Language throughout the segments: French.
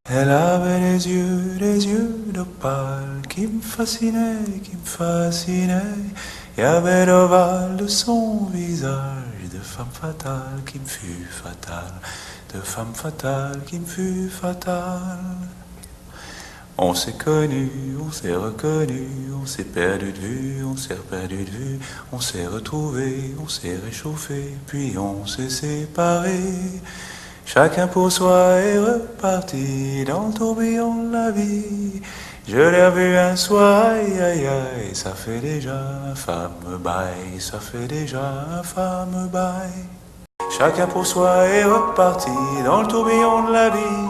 Elle avait les yeux d'opale qui me fascinaient, qui me fascinaient. Il y avait l'ovale de son visage de femme fatale qui me fut fatale, de femme fatale qui me fut fatale. On s'est connus, on s'est reconnus, on s'est perdu de vue, on s'est perdu de vue, on s'est retrouvés, on s'est réchauffé, puis on s'est séparés. Chacun pour soi est reparti dans le tourbillon de la vie. Je l'ai revu un soir, aïe aïe aïe, ça fait déjà un fameux bail, ça fait déjà un fameux bail. Chacun pour soi est reparti dans le tourbillon de la vie.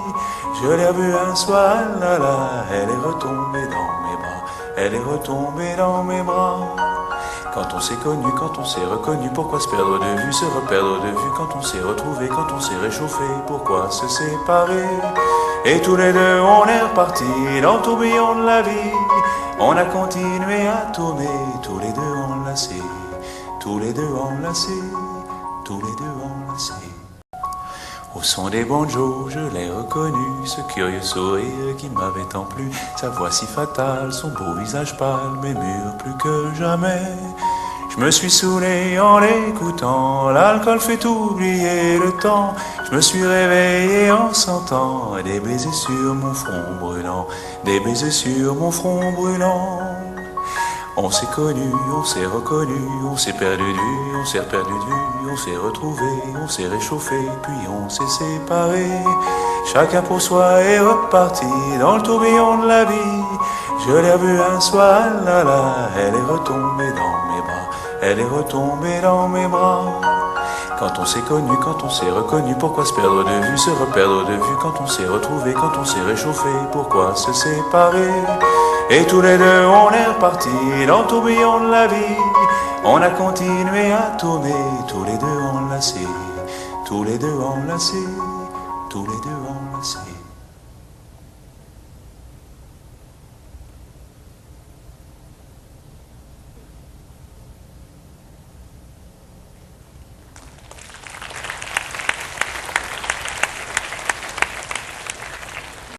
Je l'ai revue un soir, là là, elle est retombée dans mes bras, elle est retombée dans mes bras. Quand on s'est connu, quand on s'est reconnu, pourquoi se perdre de vue, se reperdre de vue? Quand on s'est retrouvé, quand on s'est réchauffé, pourquoi se séparer? Et tous les deux on est repartis dans le tourbillon de la vie. On a continué à tourner, tous les deux enlacés, tous les deux enlacés, tous les deux enlacés. Au son des banjos, je l'ai reconnu, ce curieux sourire qui m'avait tant plu, sa voix si fatale, son beau visage pâle, mais mûr plus que jamais. Je me suis saoulé en l'écoutant, l'alcool fait oublier le temps. Je me suis réveillé en sentant des baisers sur mon front brûlant, des baisers sur mon front brûlant. On s'est connus, on s'est reconnus, on s'est perdu de vue, on s'est perdu de vue, on s'est retrouvés, on s'est réchauffé, puis on s'est séparés. Chacun pour soi est reparti dans le tourbillon de la vie. Je l'ai revue un soir, là là, elle est retombée dans mes bras, elle est retombée dans mes bras. Quand on s'est connu, quand on s'est reconnu, pourquoi se perdre de vue, se reperdre de vue? Quand on s'est retrouvé, quand on s'est réchauffé, pourquoi se séparer? Et tous les deux on est repartis dans le tourbillon de la vie. On a continué à tourner, tous les deux enlacés, tous les deux enlacés, tous les deux enlacés.